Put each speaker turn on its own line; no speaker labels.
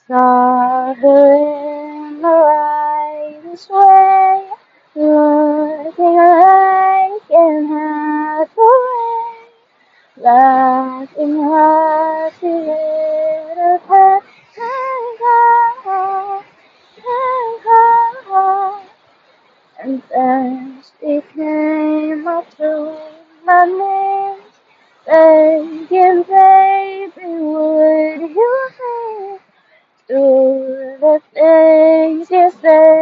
Saw her in the lightest way, looking like an hathaway, laughing as she lit up her hand, and then she came up to my knees, begging, baby, would you please do the things you say